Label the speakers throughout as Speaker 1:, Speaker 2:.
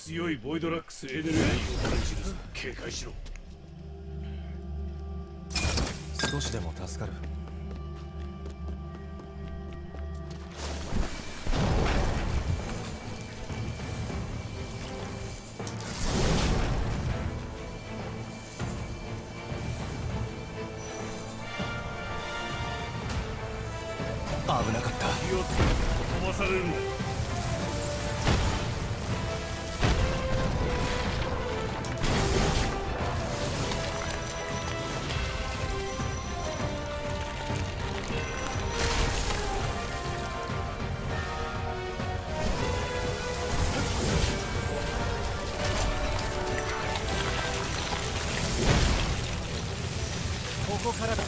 Speaker 1: 強いボイドラックスエネルギーを感じるぞ。警戒しろ。
Speaker 2: 少しでも助かる。危なかった。
Speaker 1: 気をつけろ。飛ばされるんだ。
Speaker 2: ここからだ。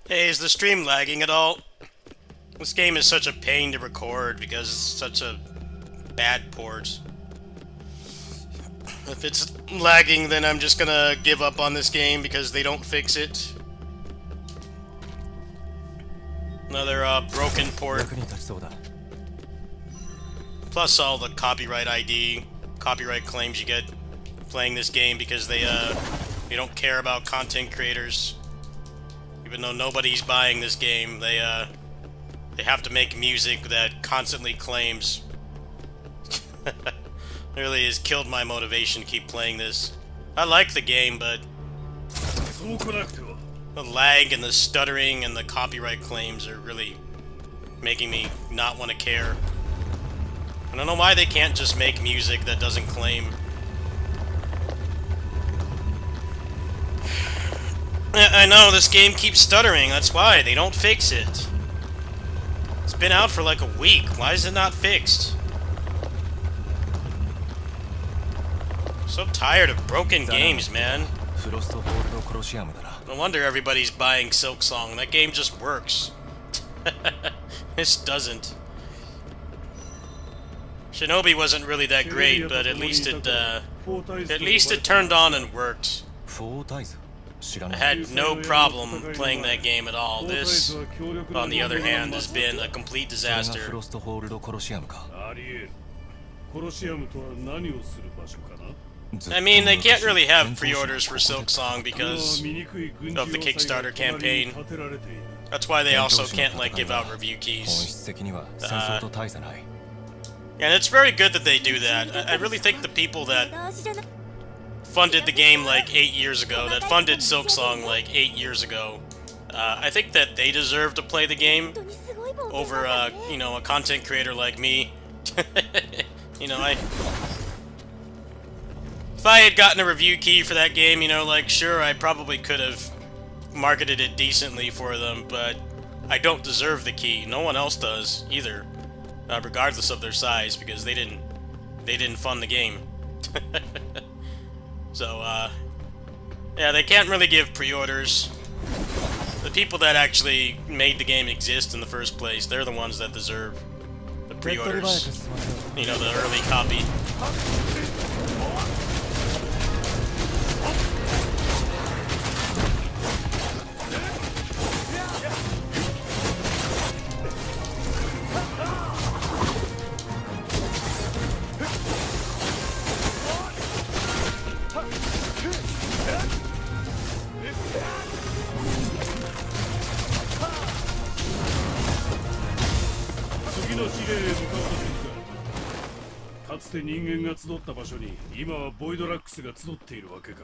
Speaker 3: Hey, is the stream lagging at all? This game is such a pain to record because it's such a bad port. If it's lagging, then I'm just gonna give up on this game because they don't fix it. Another broken port. Plus all the copyright ID, copyright claims you get playing this game because they don't care about content creators. Even though nobody's buying this game, they have to make music that constantly claims. Really has killed my motivation to keep playing this. I like the game, but the lag and the stuttering and the copyright claims are really making me not want to care. I don't know why they can't just make music that doesn't claim. I know, this game keeps stuttering, that's why. They don't fix it. It's been out for like a week. Why is it not fixed? So tired of broken games, man. No wonder everybody's buying Silksong. That game just works. This doesn't. Shinobi wasn't really that great, but at least it turned on and worked. I had no problem playing that game at all. This, on the other hand, has been a complete disaster. I mean, they can't really have pre-orders for Silksong because of the Kickstarter campaign. That's why they also can't, like, give out review keys. And it's very good that they do that. I really think the people that funded the game like 8 years ago, that funded Silksong like 8 years ago, I think that they deserve to play the game over, you know, a content creator like me. You know, If I had gotten a review key for that game, you know, like, sure, I probably could have marketed it decently for them, but I don't deserve the key. No one else does, either. Regardless of their size, because they didn't fund the game. So, yeah, they can't really give pre-orders. The people that actually made the game exist in the first place, they're the ones that deserve the
Speaker 2: 手っ取り早く
Speaker 3: pre-orders.
Speaker 2: 進ませよう
Speaker 3: You know, the early copy.
Speaker 1: Kaつて人間が集った場所に今はボイドラックスが集っているわけか。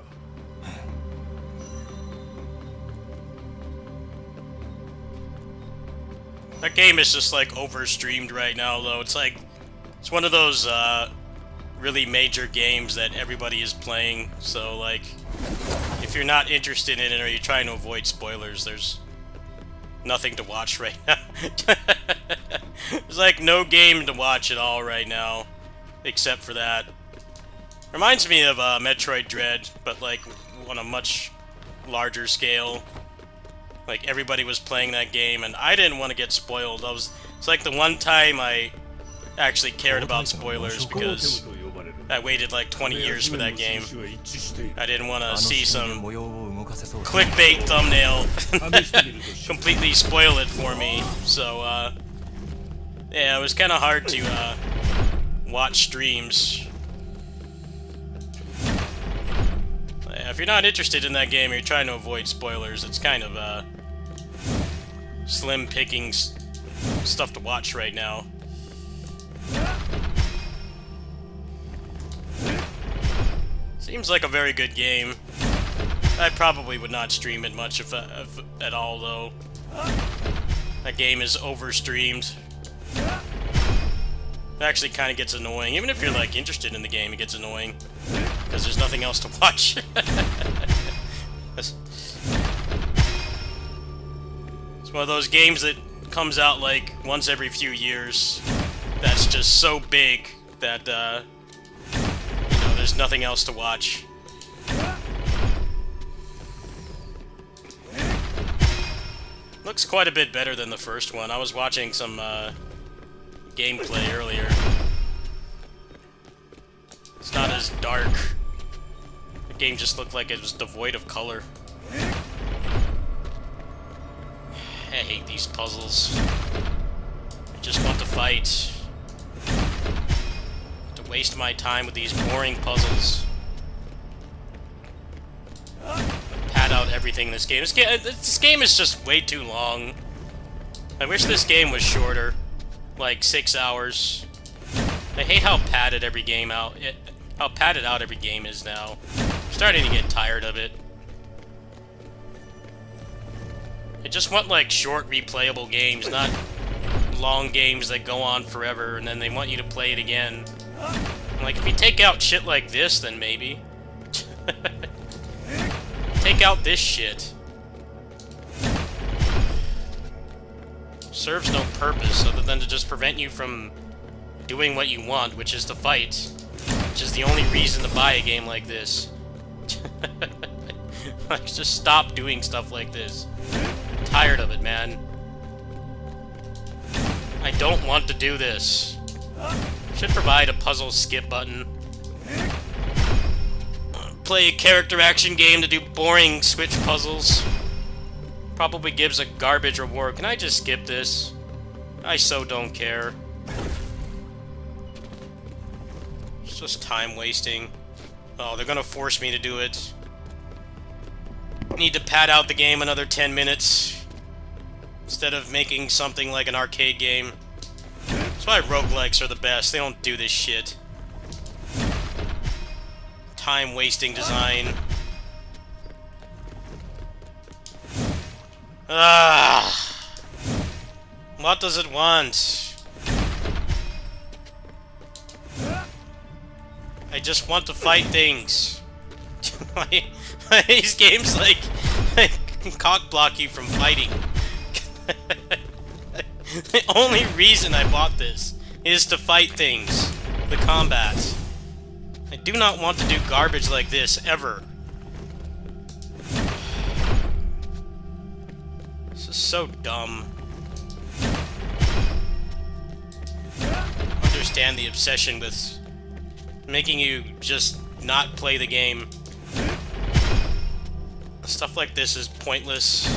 Speaker 3: That game is just like overstreamed right now, though. It's like, it's one of those really major games that everybody is playing. So like, if you're not interested in it or you're trying to avoid spoilers, there's nothing to watch right now. There's like no game to watch at all right now, except for that. Reminds me of Metroid Dread, but like on a much larger scale. Like everybody was playing that game, and I didn't want to get spoiled. It's like the one time I actually cared about spoilers because I waited like 20 years for that game. I didn't want to see some clickbait thumbnail completely spoil it for me. So, yeah, it was kind of hard to watch streams. Yeah, if you're not interested in that game or you're trying to avoid spoilers, it's kind of slim pickings stuff to watch right now. Seems like a very good game. I probably would not stream it much if at all, though. That game is overstreamed. It actually kind of gets annoying. Even if you're like interested in the game, it gets annoying because there's nothing else to watch. It's one of those games that comes out like once every few years. That's just so big that you know, there's nothing else to watch. Looks quite a bit better than the first one. I was watching some gameplay earlier. It's not as dark. The game just looked like it was devoid of color. I hate these puzzles. I just want to fight. To waste my time with these boring puzzles. Pad out everything in this game. This game is just way too long. I wish this game was shorter. Like 6 hours. I hate how padded every game how padded out every game is now. I'm starting to get tired of it. I just want like short replayable games, not long games that go on forever and then they want you to play it again. Like if you take out shit like this, then maybe. Take out this shit. Serves no purpose other than to just prevent you from doing what you want, which is to fight. Which is the only reason to buy a game like this. Like, just stop doing stuff like this. I'm tired of it, man. I don't want to do this. Should provide a puzzle skip button. Play a character action game to do boring switch puzzles. Probably gives a garbage reward. Can I just skip this? I so don't care. It's just time wasting. Oh, they're gonna force me to do it. Need to pad out the game another 10 minutes. Instead of making something like an arcade game. That's why roguelikes are the best. They don't do this shit. Time wasting design. Ah, what does it want? I just want to fight things. These games like cock block you from fighting. The only reason I bought this is to fight things. The combats. I do not want to do garbage like this ever. This is so dumb. Understand the obsession with making you just not play the game. Stuff like this is pointless.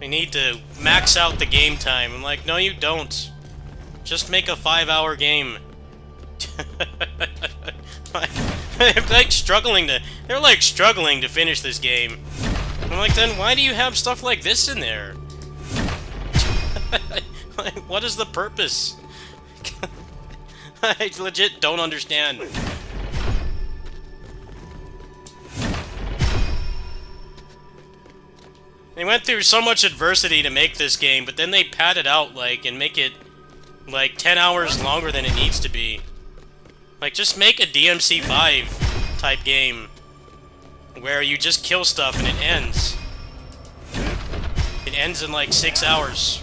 Speaker 3: We need to max out the game time. I'm like, no you don't. Just make a 5-hour game. They're like struggling to finish this game. I'm like, then why do you have stuff like this in there? Like, what is the purpose? I legit don't understand. They went through so much adversity to make this game, but then they pad it out, like, and make it, like, 10 hours longer than it needs to be. Like, just make a DMC5 type game where you just kill stuff and it ends. It ends in, like, 6 hours.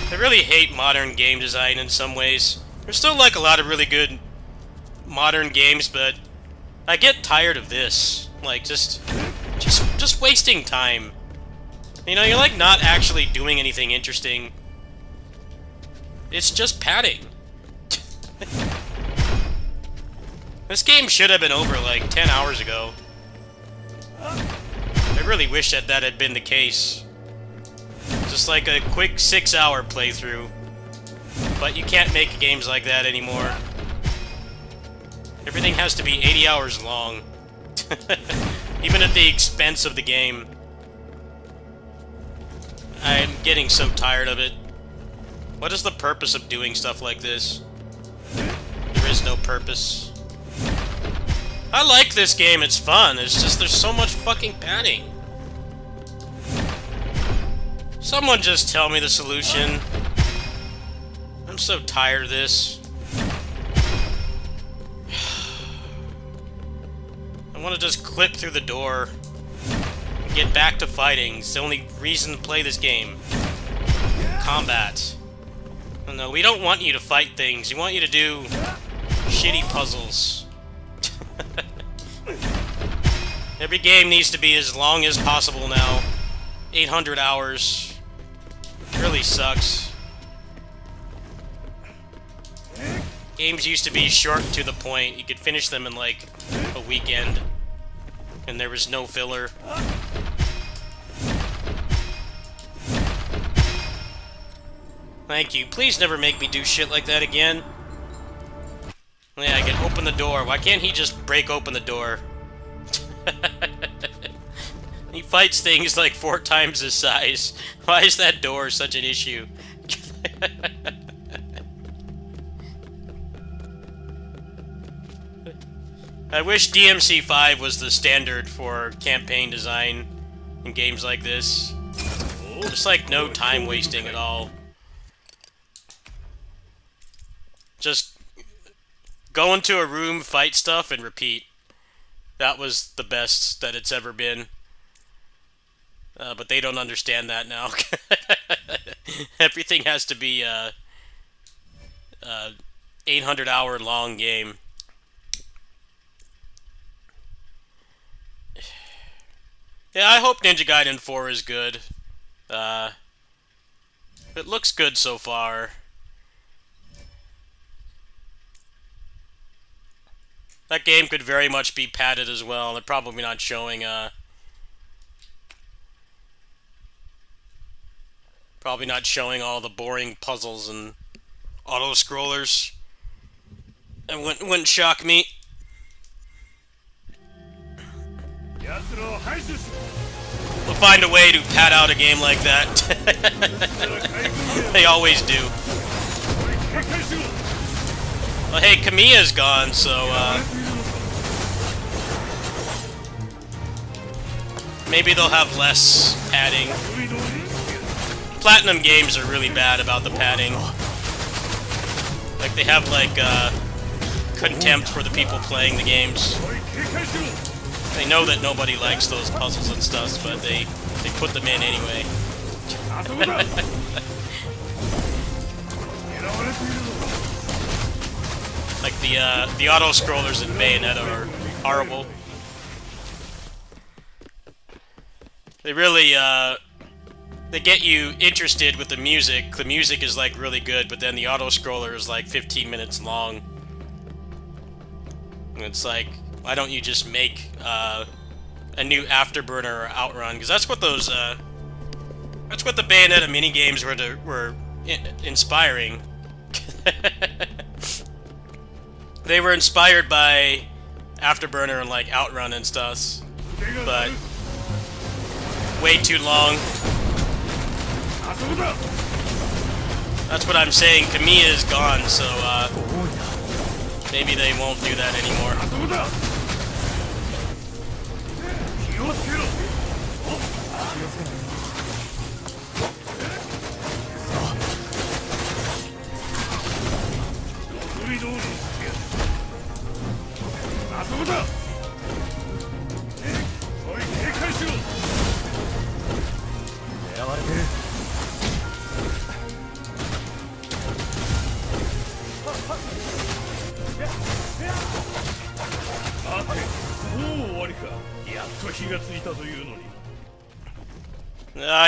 Speaker 3: I really hate modern game design in some ways. There's still, like, a lot of really good modern games, but I get tired of this. Like, just wasting time. You know, you're like not actually doing anything interesting. It's just padding. This game should have been over like 10 hours ago. I really wish that that had been the case. Just like a quick 6-hour playthrough. But you can't make games like that anymore. Everything has to be 80 hours long. Even at the expense of the game. I'm getting so tired of it. What is the purpose of doing stuff like this? There is no purpose. I like this game, it's fun. It's just there's so much fucking padding. Someone just tell me the solution. I'm so tired of this. I want to just clip through the door and get back to fighting. It's the only reason to play this game. Combat. Oh, no, we don't want you to fight things. We want you to do shitty puzzles. Every game needs to be as long as possible now. 800 hours. Really sucks. Games used to be short and to the point. You could finish them in like a weekend. And there was no filler. Thank you. Please never make me do shit like that again. Yeah, I can open the door. Why can't he just break open the door? He fights things like 4 times his size. Why is that door such an issue? I wish DMC5 was the standard for campaign design in games like this. Just like no time wasting at all. Just go into a room, fight stuff, and repeat. That was the best that it's ever been. But they don't understand that now. Everything has to be a 800-hour long game. Yeah, I hope Ninja Gaiden 4 is good. It looks good so far. That game could very much be padded as well. They're probably not showing, probably not showing all the boring puzzles and auto-scrollers. It wouldn't shock me. We'll find a way to pad out a game like that. They always do. Well, hey, Kamiya's gone, so, maybe they'll have less padding. Platinum games are really bad about the padding. Like, they have, like, contempt for the people playing the games. They know that nobody likes those puzzles and stuff, but they put them in anyway. Like, the auto-scrollers in Bayonetta are horrible. They really, they get you interested with the music. The music is, like, really good, but then the auto-scroller is, like, 15 minutes long. And it's like, why don't you just make, a new Afterburner or Outrun? Because that's what those, that's what the Bayonetta minigames were inspiring. They were inspired by Afterburner and, like, Outrun and stuff. But way too long. That's what I'm saying. Kamiya is gone, so maybe they won't do that anymore.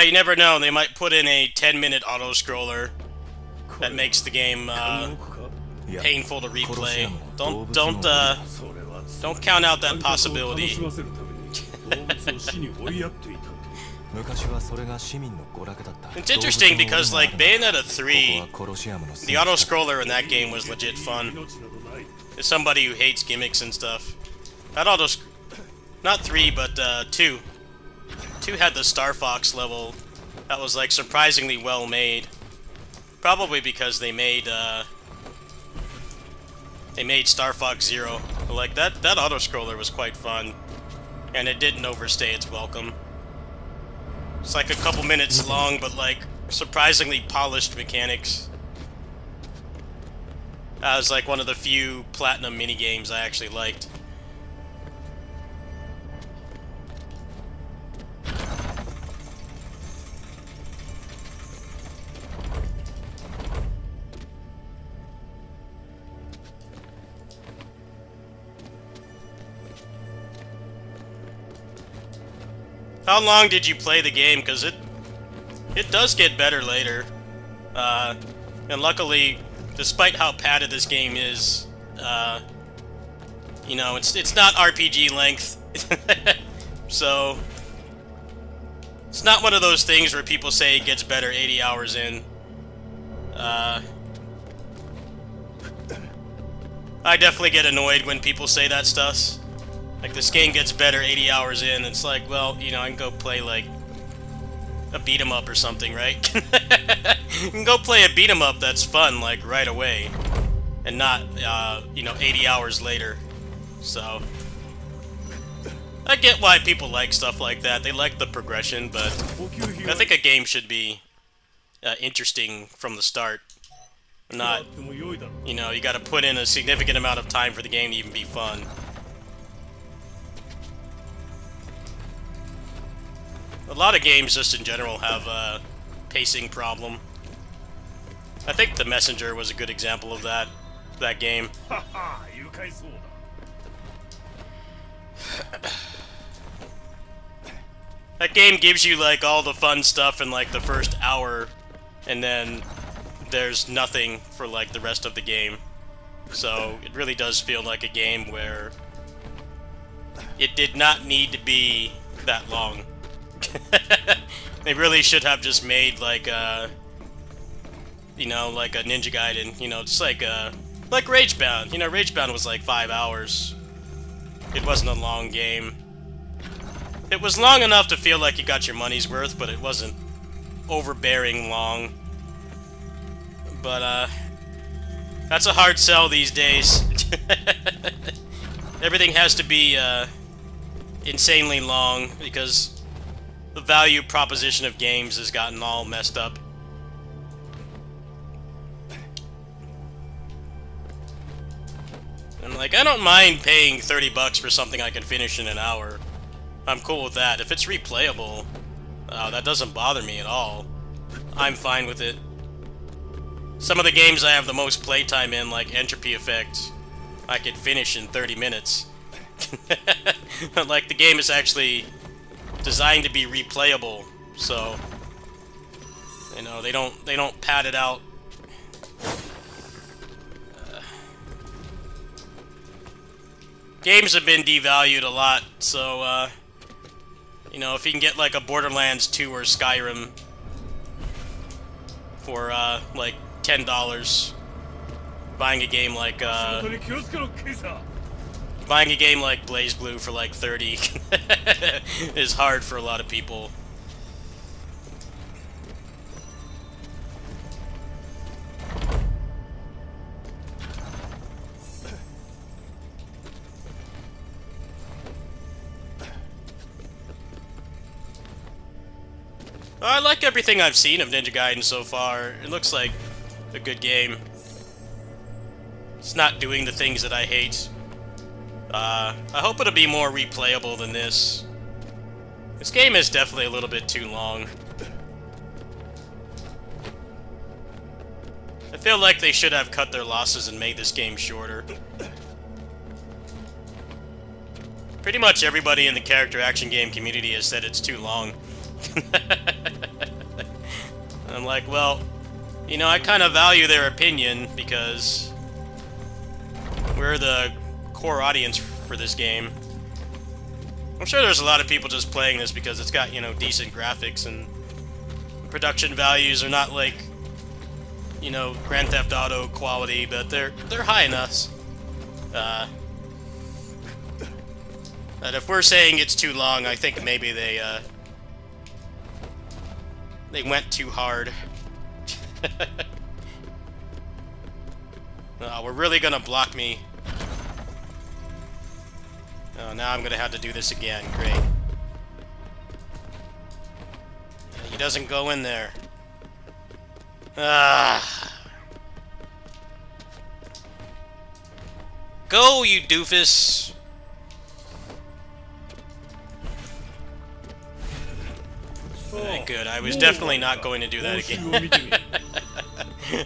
Speaker 3: You never know. They might put in a 10-minute auto-scroller that makes the game painful to replay. Don't count out that possibility. It's interesting because, like, Bayonetta 3, the auto-scroller in that game was legit fun. As somebody who hates gimmicks and stuff. That not 3, but 2. 2 had the Star Fox level that was, like, surprisingly well made. Probably because they made Star Fox Zero. But, like, that auto-scroller was quite fun. And it didn't overstay its welcome. It's like a couple minutes long, but, like, surprisingly polished mechanics. That was, like, one of the few Platinum minigames I actually liked. How long did you play the game? Because it does get better later. And luckily, despite how padded this game is, you know, it's not RPG length. So, it's not one of those things where people say it gets better 80 hours in. I definitely get annoyed when people say that stuff. Like, this game gets better 80 hours in. It's like, well, you know, I can go play, like, a beat-em-up or something, right? You can go play a beat-em-up that's fun, like, right away. And not, you know, 80 hours later. So, I get why people like stuff like that. They like the progression, but I think a game should be interesting from the start. Not, you know, you gotta put in a significant amount of time for the game to even be fun. A lot of games, just in general, have a pacing problem. I think The Messenger was a good example of that game. That game gives you, like, all the fun stuff in, like, the first hour, and then there's nothing for, like, the rest of the game. So, it really does feel like a game where it did not need to be that long. They really should have just made, like, you know, like a Ninja Gaiden, you know, just like Ragebound. You know, Ragebound was like 5 hours. It wasn't a long game. It was long enough to feel like you got your money's worth, but it wasn't overbearing long. But, that's a hard sell these days. Everything has to be, insanely long, because the value proposition of games has gotten all messed up. Like, I don't mind paying $30 for something I can finish in an hour. I'm cool with that. If it's replayable, that doesn't bother me at all. I'm fine with it. Some of the games I have the most playtime in, like Entropy Effect, I could finish in 30 minutes. Like, the game is actually designed to be replayable, so you know, they don't pad it out. Games have been devalued a lot, so you know, if you can get like a Borderlands 2 or Skyrim for like $10, buying a game like Blaze Blue for like 30 is hard for a lot of people. I like everything I've seen of Ninja Gaiden so far. It looks like a good game. It's not doing the things that I hate. I hope it'll be more replayable than this. This game is definitely a little bit too long. I feel like they should have cut their losses and made this game shorter. Pretty much everybody in the character action game community has said it's too long. I'm like, well, you know, I kind of value their opinion because we're the core audience for this game. I'm sure there's a lot of people just playing this because it's got, you know, decent graphics and production values are not like, you know, Grand Theft Auto quality, but they're high enough. That if we're saying it's too long, I think maybe they went too hard. We're really gonna block me. Oh, now I'm gonna have to do this again. Great. He doesn't go in there. Go, you doofus! Good. I was definitely not going to do that again.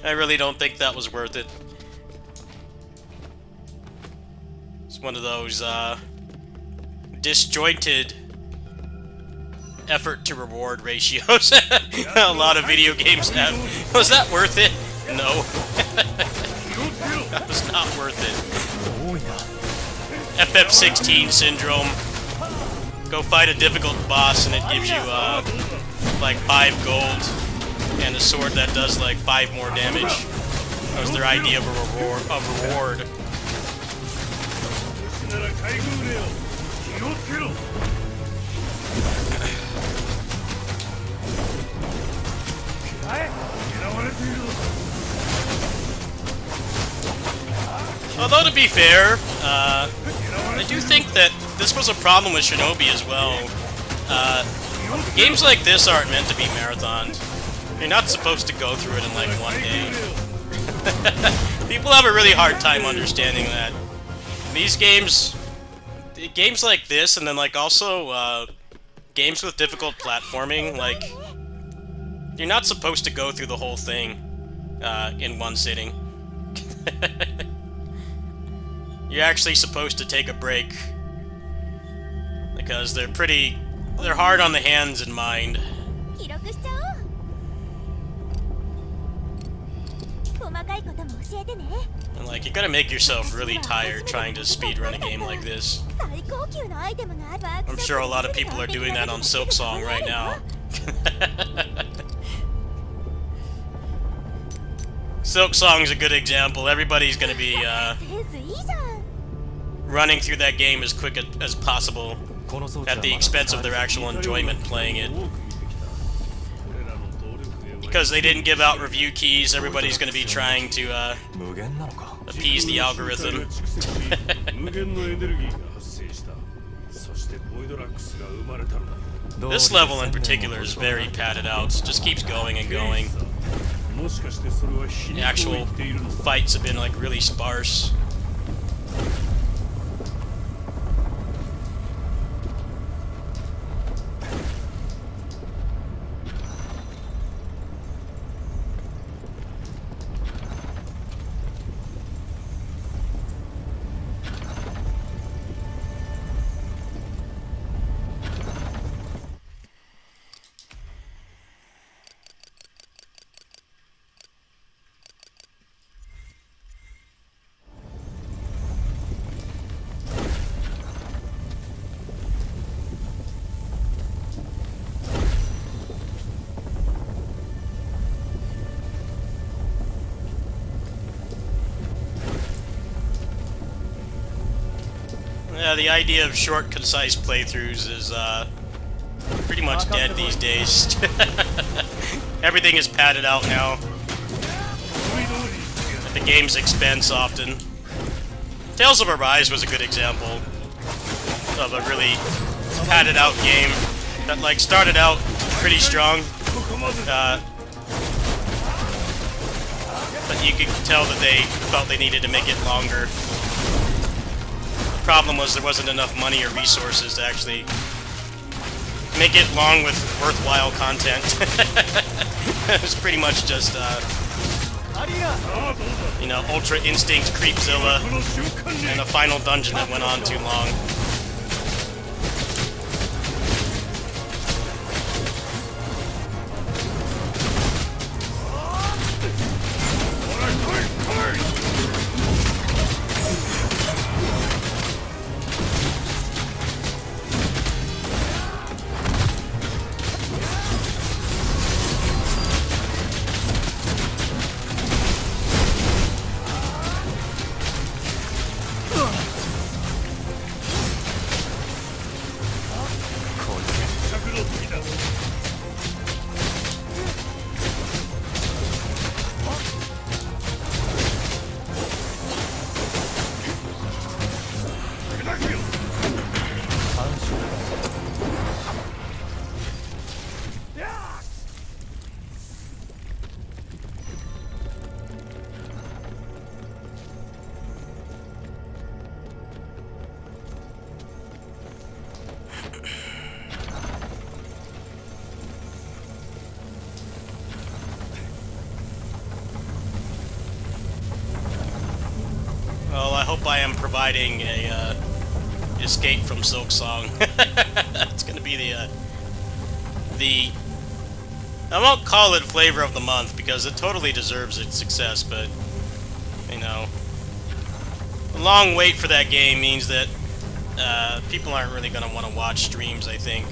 Speaker 3: I really don't think that was worth it. It's one of those, disjointed effort to reward ratios a lot of video games have. Was that worth it? No. That was not worth it. FF16 syndrome. Go fight a difficult boss and it gives you, like 5 gold and a sword that does like 5 more damage. That was their idea of a reward. Although, to be fair, I do think that this was a problem with Shinobi as well. Games like this aren't meant to be marathoned. You're not supposed to go through it in like 1 day. People have a really hard time understanding that. These games like this, and then like also games with difficult platforming, like you're not supposed to go through the whole thing in one sitting. You're actually supposed to take a break because they're hard on the hands and mind. And like, you're gonna make yourself really tired trying to speedrun a game like this. I'm sure a lot of people are doing that on Silksong right now. Silksong's a good example. Everybody's gonna be running through that game as quick as possible at the expense of their actual enjoyment playing it. Because they didn't give out review keys, everybody's going to be trying to appease the algorithm. This level in particular is very padded out. It just keeps going and going. The actual fights have been like really sparse. the idea of short, concise playthroughs is pretty much dead these days. Everything is padded out now at the game's expense often. Tales of Arise was a good example of a really padded out game that like started out pretty strong, but you could tell that they felt they needed to make it longer. The problem was there wasn't enough money or resources to actually make it long with worthwhile content. It was pretty much just, you know, Ultra Instinct Creepzilla and a final dungeon that went on too long. Well, I hope I am providing a escape from Silksong. It's gonna be the I won't call it flavor of the month because it totally deserves its success, but you know, a long wait for that game means that people aren't really gonna want to watch streams, I think.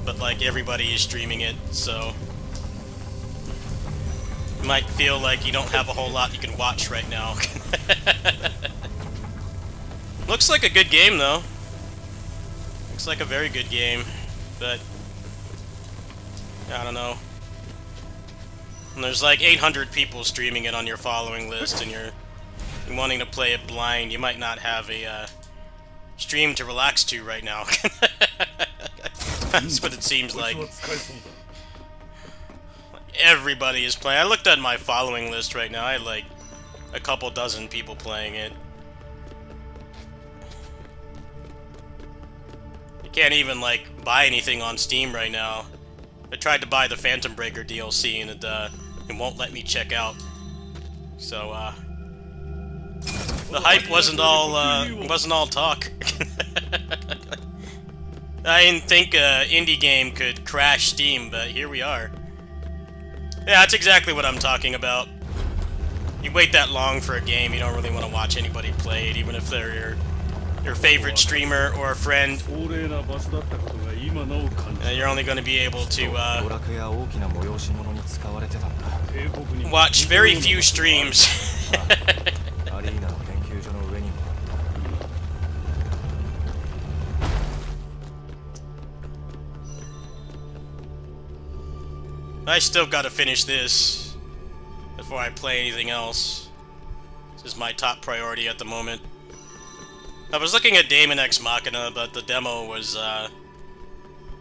Speaker 3: But like everybody is streaming it, so you might feel like you don't have a whole lot you can watch right now. Looks like a good game, though. Looks like a very good game, but I don't know. And there's like 800 people streaming it on your following list, and you're wanting to play it blind. You might not have a stream to relax to right now. That's what it seems like. Everybody is playing. I looked at my following list right now. I had like a couple dozen people playing it. You can't even like buy anything on Steam right now. I tried to buy the Phantom Breaker DLC and it won't let me check out. So the hype wasn't all talk. I didn't think an indie game could crash Steam, but here we are. Yeah, that's exactly what I'm talking about. You wait that long for a game, you don't really want to watch anybody play it, even if they're your favorite streamer or a friend. You're only going to be able to watch very few streams. I still gotta finish this before I play anything else. This is my top priority at the moment. I was looking at Daemon X Machina, but the demo was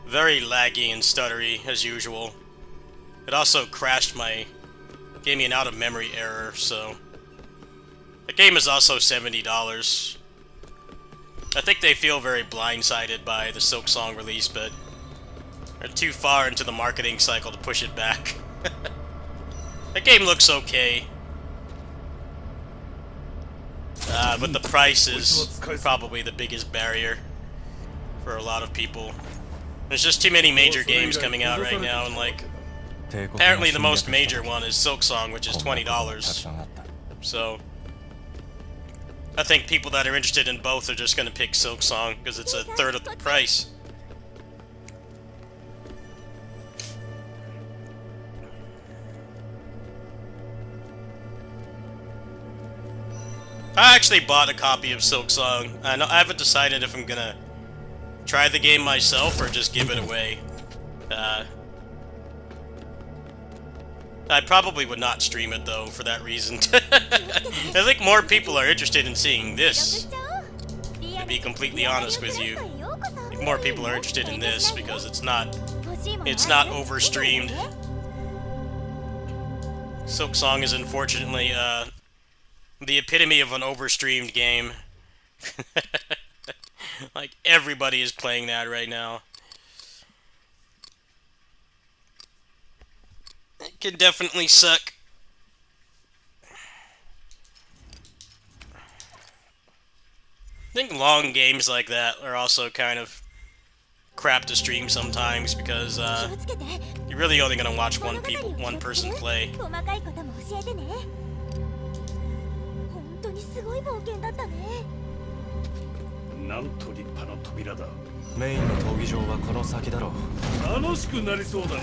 Speaker 3: very laggy and stuttery, as usual. It also crashed gave me an out-of-memory error, so... The game is also $70. I think they feel very blindsided by the Silksong release, but they're too far into the marketing cycle to push it back. That game looks okay. But the price is probably the biggest barrier for a lot of people. There's just too many major games coming out right now, and like, apparently the most major one is Silksong, which is $20. So, I think people that are interested in both are just going to pick Silksong, because it's a third of the price. I actually bought a copy of Silk Song. I haven't decided if I'm gonna try the game myself or just give it away. I probably would not stream it though for that reason. I think more people are interested in seeing this. To be completely honest with you, I think more people are interested in this because it's not overstreamed. Silk Song is unfortunately the epitome of an overstreamed game. Like everybody is playing that right now. It can definitely suck. I think long games like that are also kind of crap to stream sometimes because you're really only gonna watch one person play.
Speaker 1: なんと立派な扉だ。
Speaker 2: メインの闘技場はこの先だろう。
Speaker 1: 楽しくなりそうだな。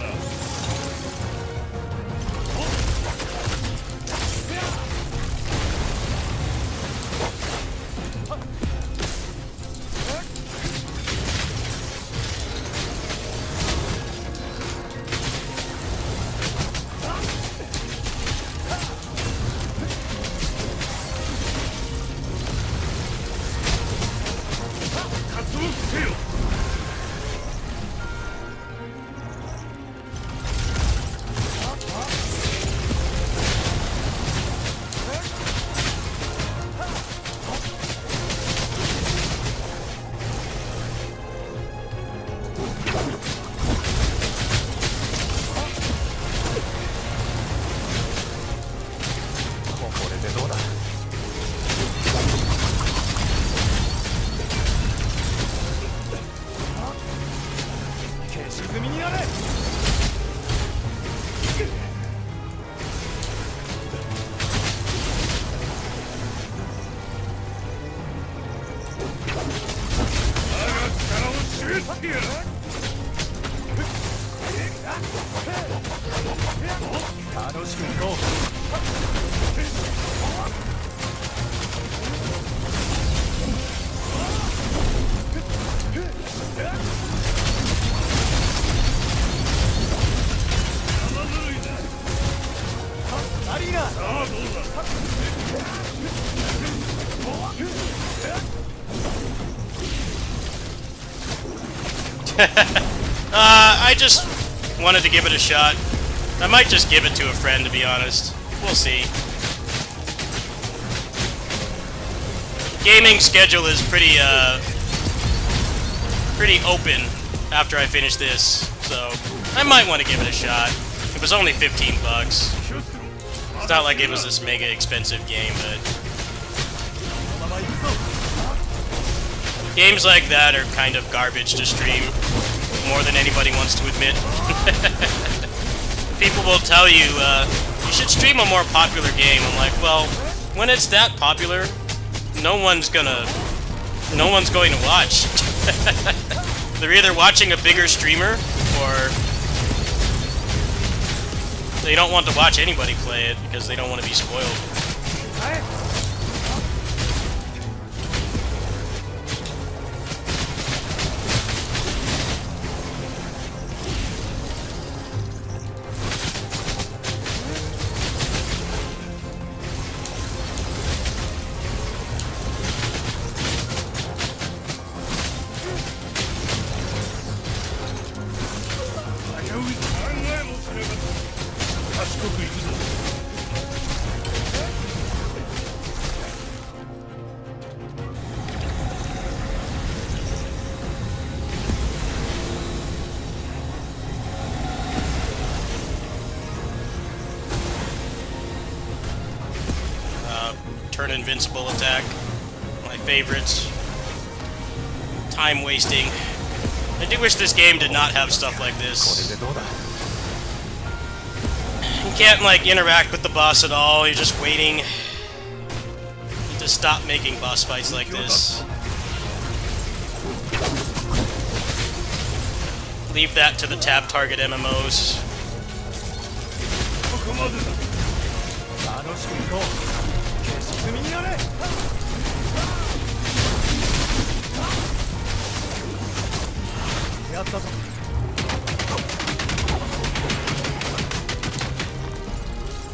Speaker 3: I just wanted to give it a shot. I might just give it to a friend, to be honest. We'll see. Gaming schedule is pretty open after I finish this, so I might want to give it a shot. It was only 15 bucks. It's not like it was this mega expensive game, but games like that are kind of garbage to stream, more than anybody wants to admit. People will tell you, you should stream a more popular game. I'm like, well, when it's that popular, no one's going to watch. They're either watching a bigger streamer, or they don't want to watch anybody play it because they don't want to be spoiled. Turn invincible attack. My favorites. Time wasting. I do wish this game did not have stuff like this. You can't, like, interact with the boss at all. You're just waiting. You need to stop making boss fights like this. Leave that to the tab target MMOs.
Speaker 2: 積みになれ。やったぞ。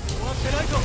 Speaker 2: 終わってないぞ。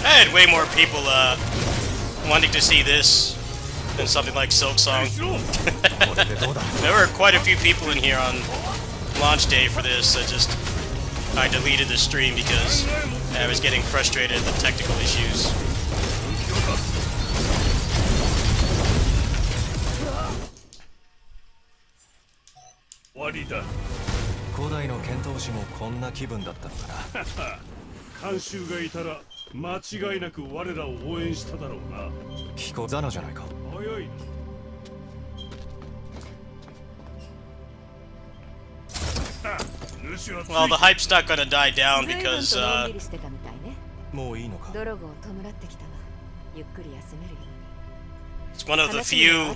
Speaker 3: I had way more people wanting to see this than something like Silk Song. There were quite a few people in here on launch day for this. I deleted the stream because I was getting frustrated with technical issues.
Speaker 1: Warida.
Speaker 2: 古代の剣闘士もこんな気分だったのかな。
Speaker 1: 監修がいたら間違いなく我らを応援しただろうな。
Speaker 2: 聞こザナじゃないか。
Speaker 1: 早いな。
Speaker 3: Well, the hype's not gonna die down because,
Speaker 2: もういいのか。
Speaker 3: it's one of the few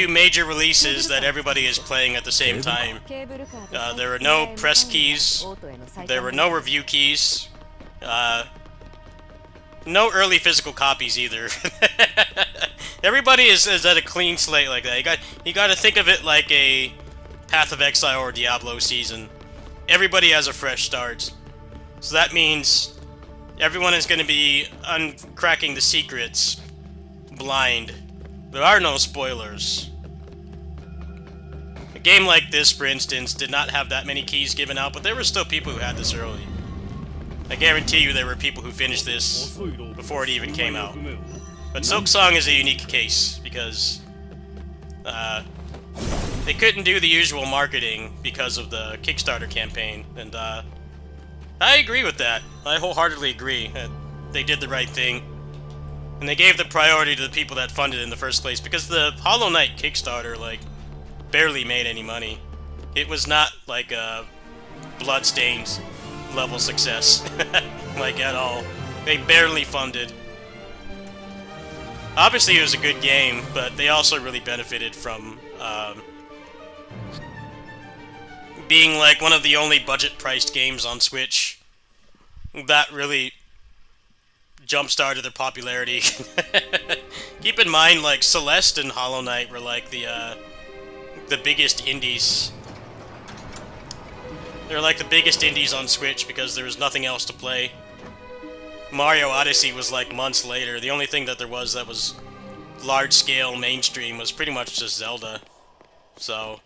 Speaker 3: major releases that everybody is playing at the same time. There were no press keys, there were no review keys, no early physical copies either. Everybody is at a clean slate like that. You got to think of it like a Path of Exile or Diablo season. Everybody has a fresh start. So that means everyone is going to be uncracking the secrets blind. There are no spoilers. A game like this, for instance, did not have that many keys given out, but there were still people who had this early. I guarantee you there were people who finished this before it even came out. But Silk Song is a unique case, because they couldn't do the usual marketing because of the Kickstarter campaign, and I agree with that. I wholeheartedly agree. They did the right thing. And they gave the priority to the people that funded it in the first place, because the Hollow Knight Kickstarter, like, barely made any money. It was not like a Bloodstained level success, like, at all. They barely funded. Obviously it was a good game, but they also really benefited from being like one of the only budget-priced games on Switch. That really jump-started their popularity. Keep in mind, like, Celeste and Hollow Knight were like the biggest indies. They were like the biggest indies on Switch because there was nothing else to play. Mario Odyssey was like months later. The only thing that there was that was large-scale mainstream was pretty much just Zelda. So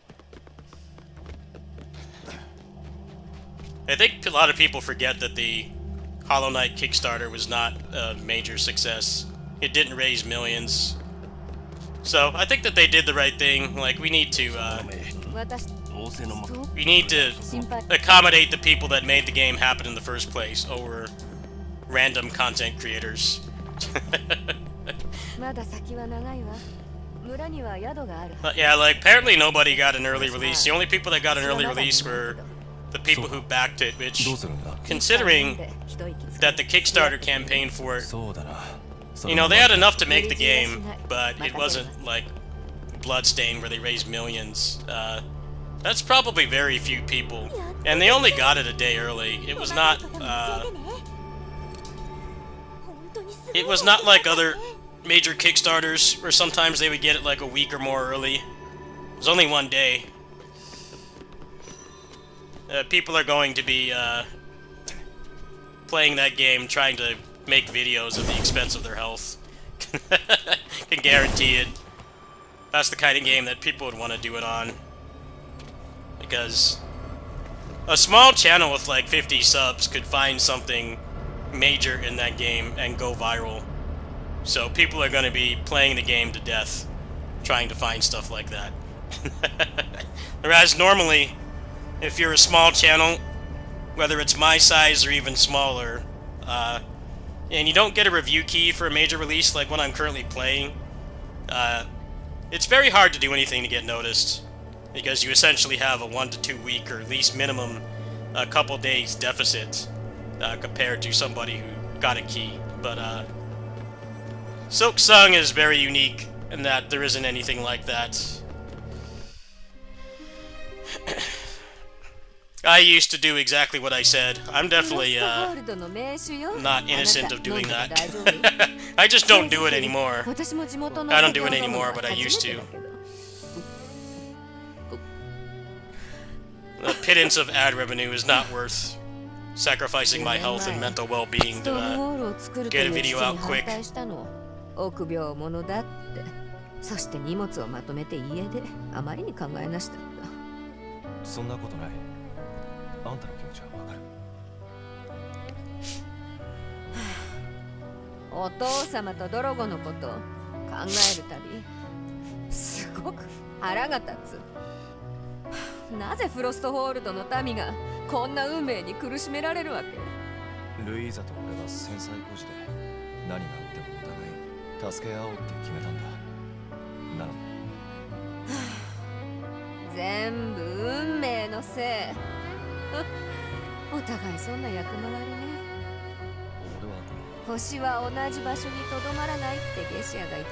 Speaker 3: I think a lot of people forget that the Hollow Knight Kickstarter was not a major success. It didn't raise millions. So I think that they did the right thing. Like, we need to accommodate the people that made the game happen in the first place over random content creators. Yeah, like, apparently nobody got an early release. The only people that got an early release were the people who backed it, which, considering that the Kickstarter campaign for it, you know, they had enough to make the game, but it wasn't like Bloodstained where they raised millions. That's probably very few people, and they only got it a day early. It was not, It was not like other major Kickstarters, where sometimes they would get it like a week or more early. It was only one day. People are going to be playing that game, trying to make videos at the expense of their health. Can guarantee it. That's the kind of game that people would want to do it on. Because a small channel with like 50 subs could find something major in that game and go viral. So people are going to be playing the game to death, trying to find stuff like that. Whereas normally, if you're a small channel, whether it's my size or even smaller, and you don't get a review key for a major release like what I'm currently playing, it's very hard to do anything to get noticed, because you essentially have a 1 to 2 week, or at least minimum a couple days deficit compared to somebody who got a key. But Silk Song is very unique in that there isn't anything like that. I used to do exactly what I said. I'm definitely not innocent of doing that. I just don't do it anymore. I don't do it anymore, but I used to. The pittance of ad revenue is not worth sacrificing my health and mental well-being to get a video out quick.
Speaker 4: そして荷物をまとめて家であまりに考えなしだった。
Speaker 2: そんなことない。あんたの気持ちはわかる。
Speaker 4: お父様とドロゴのこと考えるたびすごく腹が立つ。なぜフロストホールドの民がこんな運命に苦しめられるわけ？
Speaker 2: ルイーザと俺は繊細孤児で何があってもお互い助け合おうって決めたんだ。なの
Speaker 4: 全部運命のせい。お互いそんな役回りね。
Speaker 2: 俺は
Speaker 4: 星は同じ場所にとどまらないってゲシアが言って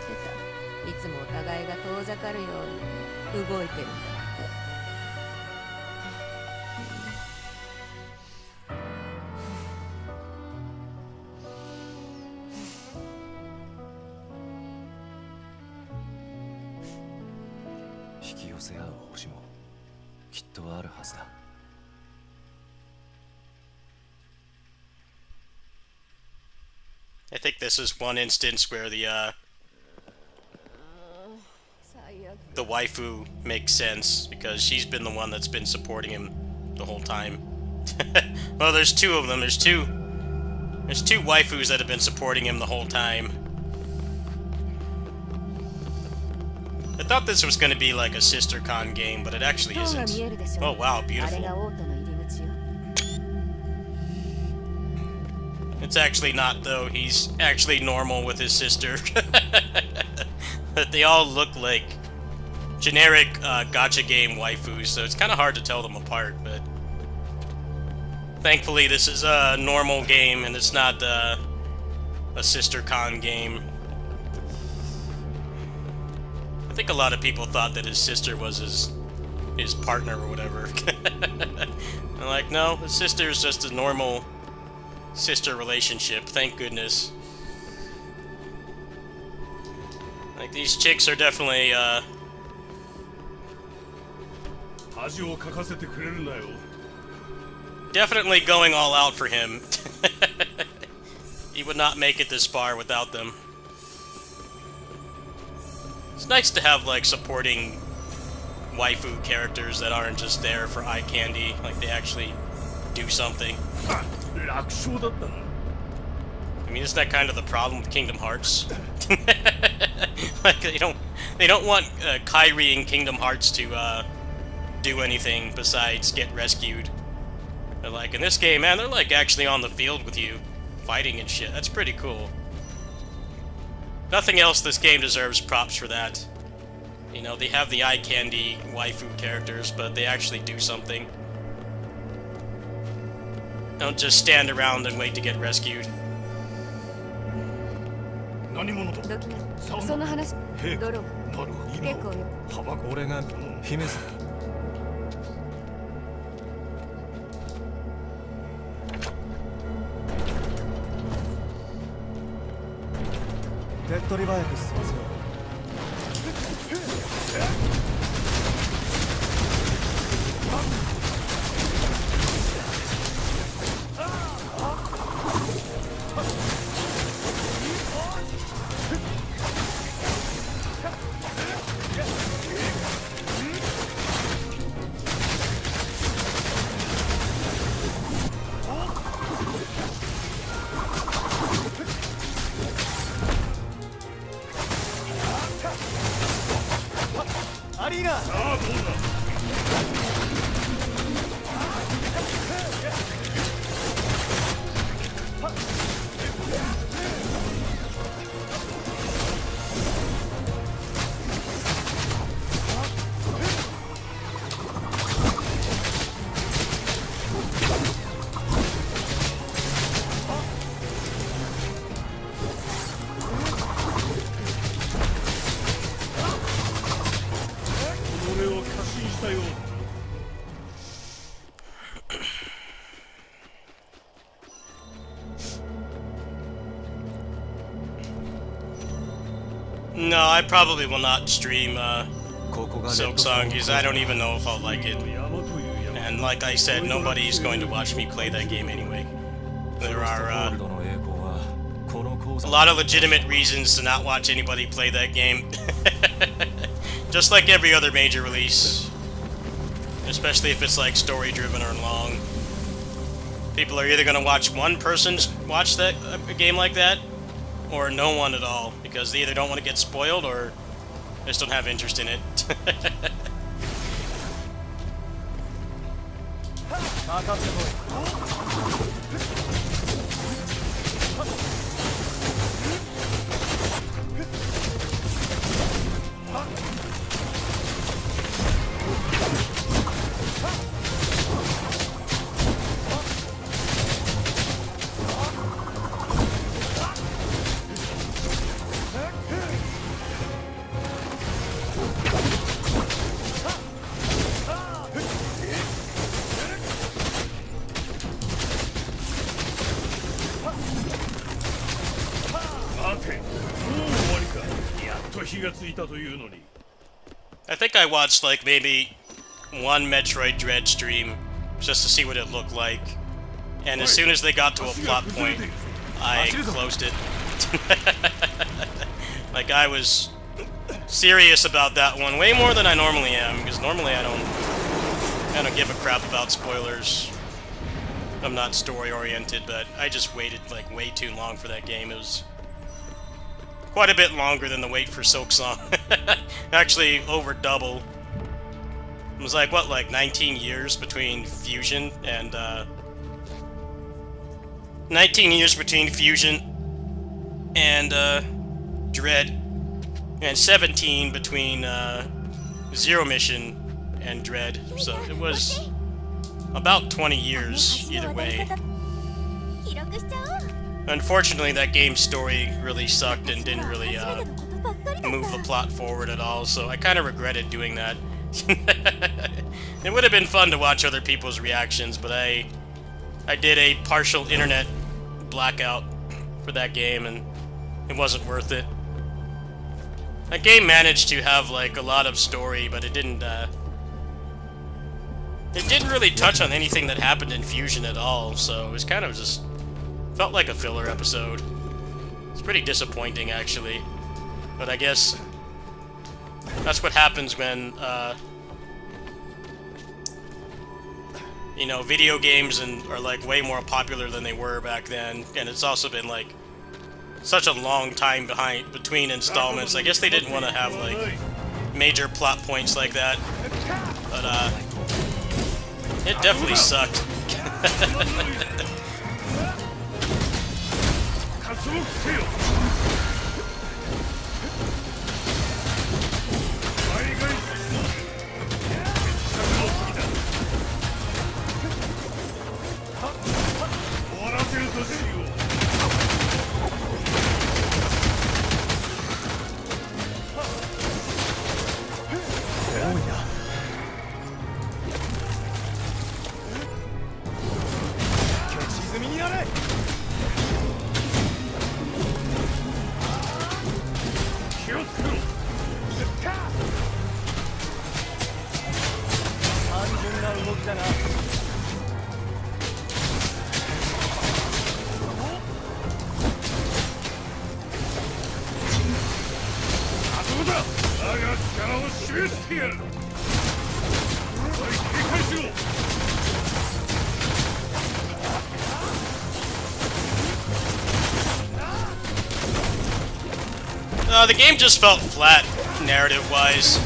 Speaker 4: た。いつもお互いが遠ざかるように動いてるんだって。
Speaker 2: 引き寄せ合う星もきっとあるはずだ。
Speaker 3: I think this is one instance where the waifu makes sense, because she's been the one that's been supporting him the whole time. Well, there's two of them. There's two waifus that have been supporting him the whole time. I thought this was going to be like a Sister Con game, but it actually isn't. Oh wow, beautiful. It's actually not, though. He's actually normal with his sister. But they all look like generic gacha game waifus, so it's kind of hard to tell them apart, but thankfully this is a normal game and it's not a Sister Con game. I think a lot of people thought that his sister was his partner or whatever. I'm like, no, his sister is just a normal sister relationship, thank goodness. Like, these chicks are definitely, definitely going all out for him. He would not make it this far without them. It's nice to have, like, supporting waifu characters that aren't just there for eye candy, like they actually do something. I mean, isn't that kind of the problem with Kingdom Hearts? Like, they don't want Kairi in Kingdom Hearts to do anything besides get rescued. They're like, in this game, man, they're like actually on the field with you, fighting and shit. That's pretty cool. Nothing else this game deserves props for that. You know, they have the eye candy waifu characters, but they actually do something. Don't just stand around and wait to get rescued.
Speaker 4: その話、ドロ結構よ。
Speaker 2: 俺が姫様。手っ取り早く済ませよう。アリーナ、
Speaker 1: さあどうだ。俺を過信したようだ。
Speaker 3: No, I probably will not stream
Speaker 2: ここがレッ
Speaker 3: Silk
Speaker 2: ド
Speaker 3: Song because I don't even know if I'll like it.
Speaker 1: 山という山。
Speaker 3: And like I said, nobody's going to watch me play that game anyway. There
Speaker 2: ホー
Speaker 3: are
Speaker 2: ルドの栄光はこの鉱
Speaker 3: a
Speaker 2: 山
Speaker 3: lot of legitimate reasons to not watch anybody play that game. Just like every other major release. Especially if it's like story driven or long. People are either going to watch one person watch that a game like that, or no one at all, because they either don't want to get spoiled or just don't have interest in it.
Speaker 2: かかってこい。
Speaker 1: 待て、もう終わりか。やっと火がついたというのに。
Speaker 3: I think I watched like maybe one Metroid Dread stream just to see what it looked like. And as soon as they got to a plot point, I closed it. Like I was serious about that one way more than I normally am, because normally I don't give a crap about spoilers. I'm not story oriented, but I just waited like way too long for that game. It was quite a bit longer than the wait for Silk Song. Actually, over double. It was like, what, like 19 years between Fusion and, 19 years between Fusion and, Dread. And 17 between, Zero Mission and Dread. So it was about 20 years either way. Unfortunately, that game's story really sucked and didn't really move the plot forward at all, so I kind of regretted doing that. It would have been fun to watch other people's reactions, but I did a partial internet blackout for that game, and it wasn't worth it. That game managed to have like a lot of story, but it didn't really touch on anything that happened in Fusion at all, so it was kind of just felt like a filler episode. It's pretty disappointing, actually. But I guess that's what happens when, you know, video games are like way more popular than they were back then, and it's also been like such a long time between installments. I guess they didn't want to have like major plot points like that, but it definitely sucked.
Speaker 1: 活目せよ。倍返しした。決着の時だ。終わらせるとしよう。
Speaker 2: 多いな。消し済みになれ。
Speaker 1: そうだ、我が力を示してやる。おい、警戒しろ。
Speaker 3: The game just felt flat, narrative-wise.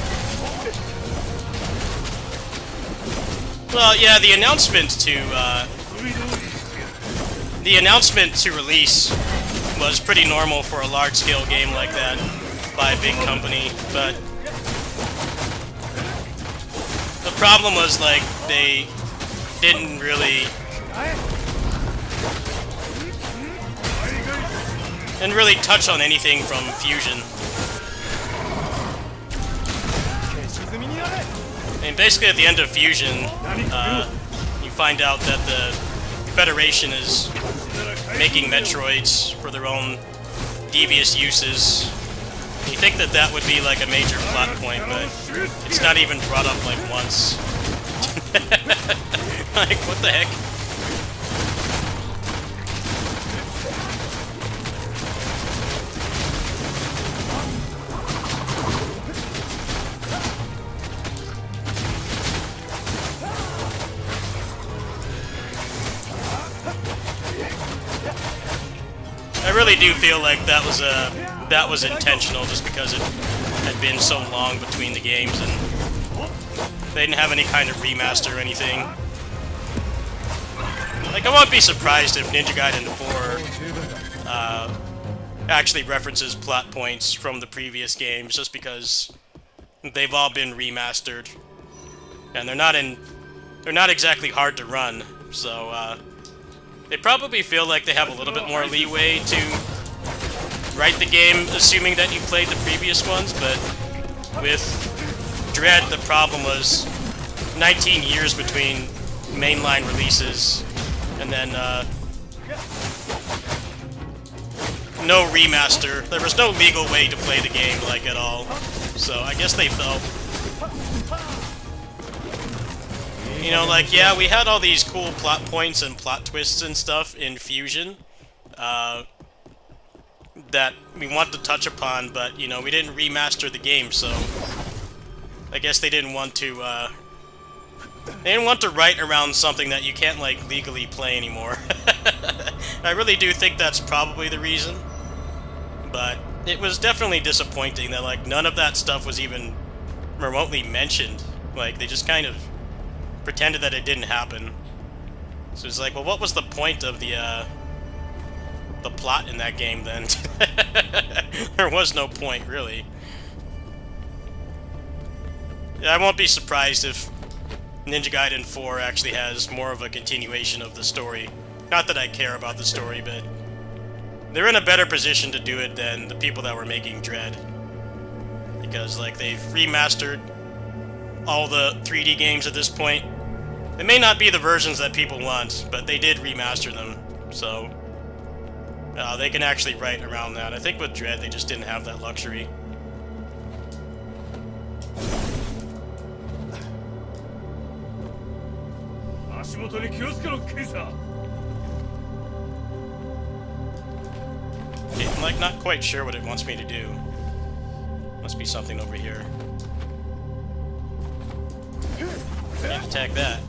Speaker 3: Well, yeah, the announcement to release was pretty normal for a large-scale game like that by a big company, but the problem was, like, they didn't really touch on anything from Fusion. And basically at the end of Fusion, you find out that the Federation is making Metroids for their own devious uses. You think that that would be like a major plot point, but it's not even brought up like once. Like, what the heck? I really do feel like that was intentional, just because it had been so long between the games and they didn't have any kind of remaster or anything. Like, I won't be surprised if Ninja Gaiden 4 actually references plot points from the previous games, just because they've all been remastered and they're not exactly hard to run, so they probably feel like they have a little bit more leeway to write the game, assuming that you played the previous ones, but with Dread, the problem was 19 years between mainline releases, and then no remaster. There was no legal way to play the game, like, at all. So I guess they felt, you know, like, yeah, we had all these cool plot points and plot twists and stuff in Fusion that we want to touch upon, but, you know, we didn't remaster the game, so I guess they didn't want to write around something that you can't, like, legally play anymore. I really do think that's probably the reason, but it was definitely disappointing that, like, none of that stuff was even remotely mentioned. Like, they just kind of pretended that it didn't happen. So it's like, well, what was the point of the plot in that game then? There was no point, really. Yeah, I won't be surprised if Ninja Gaiden 4 actually has more of a continuation of the story. Not that I care about the story, but they're in a better position to do it than the people that were making Dread. Because, like, they've remastered all the 3D games at this point. They may not be the versions that people want, but they did remaster them, so they can actually write around that. I think with Dread, they just didn't have that luxury. Okay, I'm, like, not quite sure what it wants me to do. Must be something over here. Can't attack that.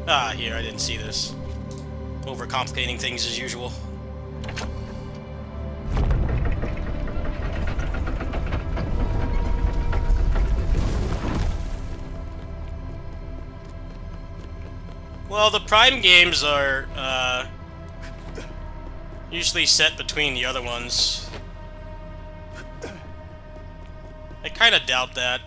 Speaker 3: Ah, here, I didn't see this. Overcomplicating things as usual. Well, the Prime games are, usually set between the other ones. I kinda doubt that.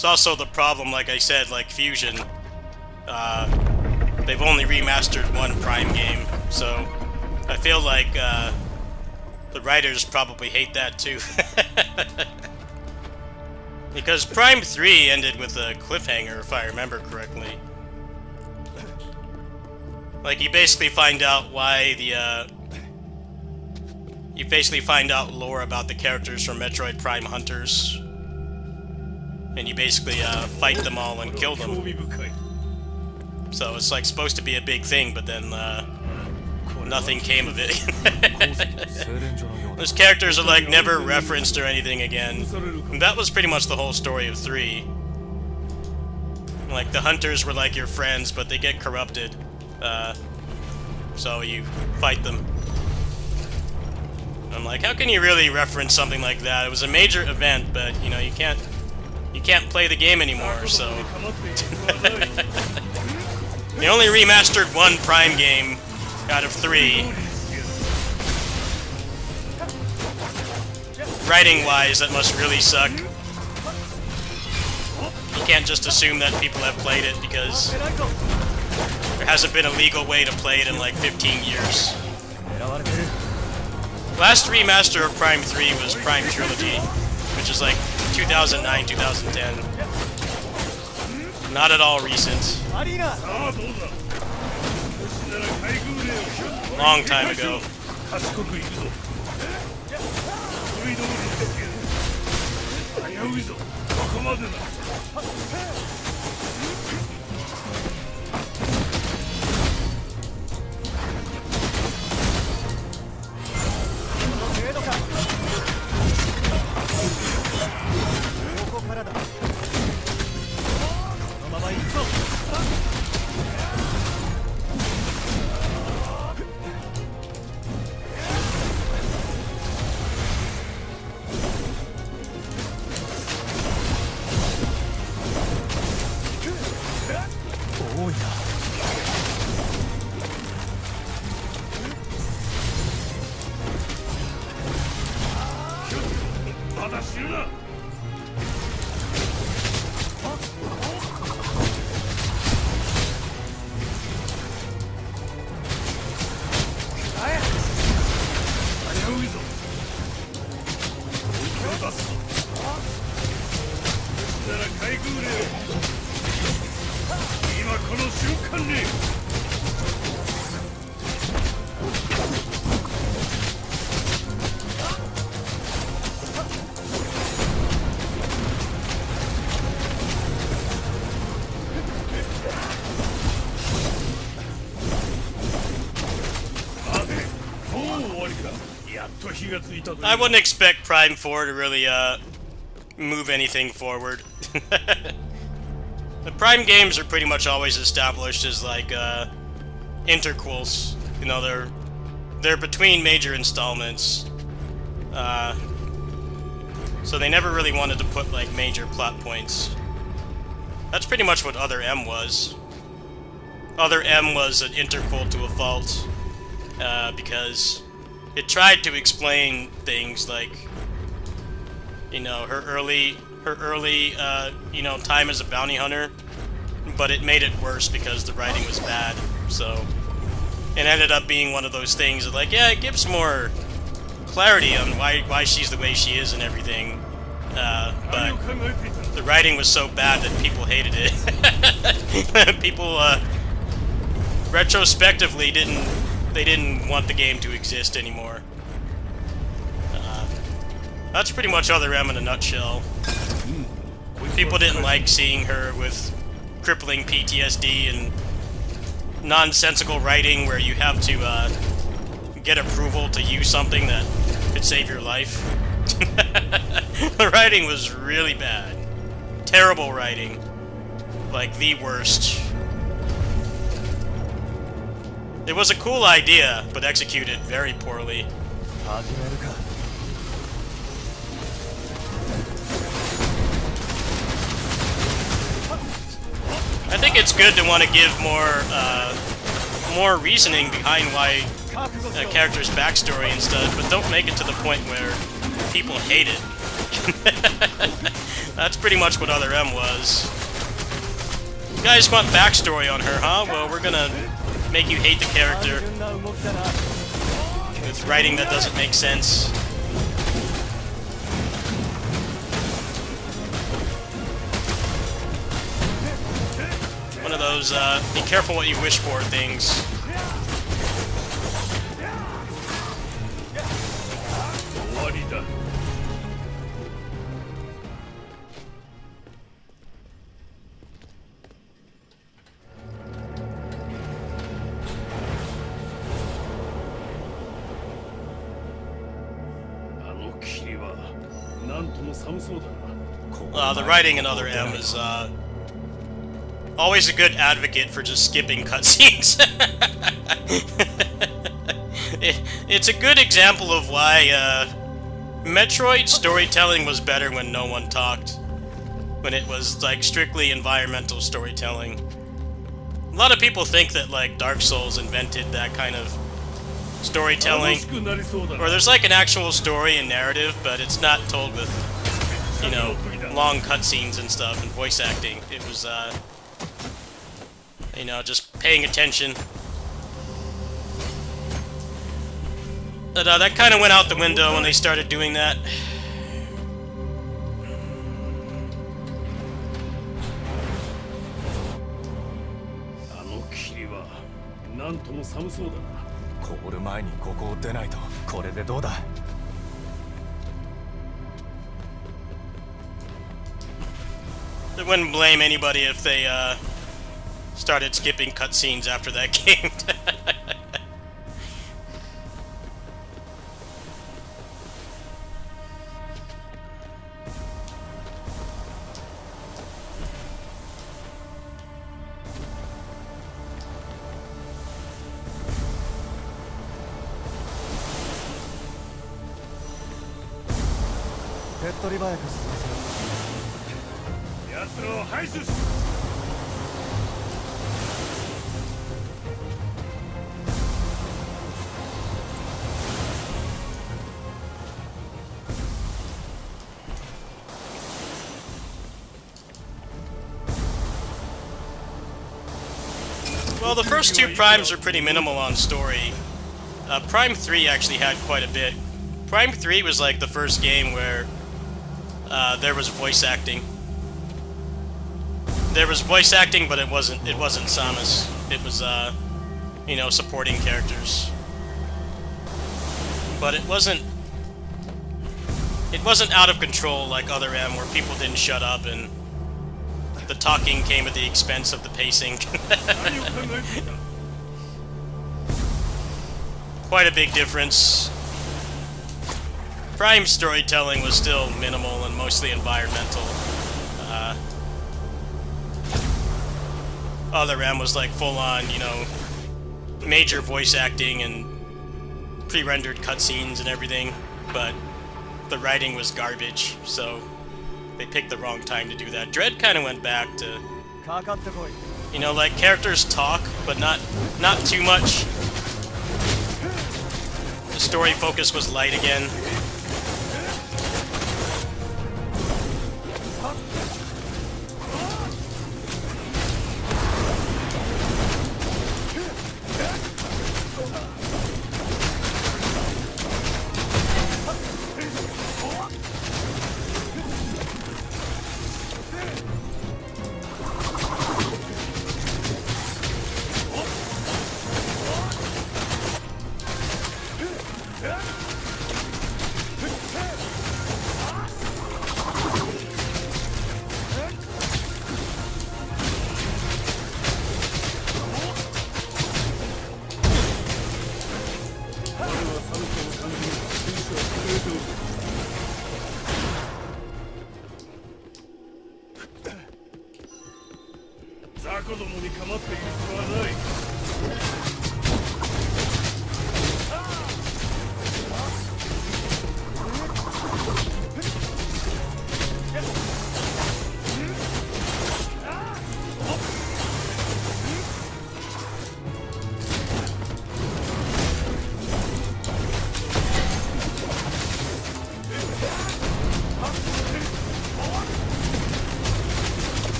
Speaker 3: It's also the problem, like I said, like Fusion. They've only remastered one Prime game, so I feel like the writers probably hate that too. Because Prime 3 ended with a cliffhanger, if I remember correctly. Like, you basically find out why the, you basically find out lore about the characters from Metroid Prime Hunters. And you basically, fight them all and kill them. So it's, like, supposed to be a big thing, but then, nothing came of it. Those characters are, like, never referenced or anything again. And that was pretty much the whole story of 3. Like, the hunters were like your friends, but they get corrupted. So you fight them. I'm like, how can you really reference something like that? It was a major event, but, you know, you can't play the game anymore, so... They only remastered one Prime game out of 3. Writing-wise, that must really suck. You can't just assume that people have played it, because there hasn't been a legal way to play it in like 15 years. Last remaster of Prime 3 was Prime Trilogy, which is like 2009, 2010. Not at all recent. Long time ago. I wouldn't expect Prime 4 to really, move anything forward. The Prime games are pretty much always established as, like, interquels. You know, they're between major installments. So they never really wanted to put, like, major plot points. That's pretty much what Other M was. Other M was an interquel to a fault, because it tried to explain things like, you know, her early, you know, time as a bounty hunter, but it made it worse because the writing was bad. So it ended up being one of those things that, like, yeah, it gives more clarity on why she's the way she is and everything, but the writing was so bad that people hated it. People, retrospectively didn't want the game to exist anymore. That's pretty much Other M in a nutshell. People didn't like seeing her with crippling PTSD and nonsensical writing where you have to get approval to use something that could save your life. The writing was really bad. Terrible writing. Like, the worst. It was a cool idea, but executed very poorly. I think it's good to want to give more reasoning behind why a character's backstory and stuff, but don't make it to the point where people hate it. That's pretty much what Other M was. You guys want backstory on her, huh? Well, we're gonna make you hate the character with writing that doesn't make sense. One of those, be careful what you wish for things.
Speaker 1: 終わりだ。あの霧はなんとも寒そうだな。
Speaker 3: The writing in Other M is, always a good advocate for just skipping cutscenes. It's a good example of why, Metroid storytelling was better when no one talked. When it was, like, strictly environmental storytelling. A lot of people think that, like, Dark Souls invented that kind of storytelling. Where there's, like, an actual story and narrative, but it's not told with, you know, long cutscenes and stuff and voice acting. It was, you know, just paying attention. But that kind of went out the window when they started doing that.
Speaker 1: あの霧はなんとも寒そうだな。
Speaker 2: 凍る前にここを出ないと。これでどうだ。
Speaker 3: I wouldn't blame anybody if they started skipping cutscenes after that game. Well, the first two Primes are pretty minimal on story. Prime 3 actually had quite a bit. Prime 3 was like the first game where there was voice acting. There was voice acting, but it wasn't Samus. It was you know, supporting characters. But it wasn't out of control like Other M, where people didn't shut up and the talking came at the expense of the pacing. Quite a big difference. Prime storytelling was still minimal and mostly environmental. Other M was like full-on, you know, major voice acting and pre-rendered cutscenes and everything, but the writing was garbage, so they picked the wrong time to do that. Dread kind of went back to, you know, like characters talk, but not too much. The story focus was light again.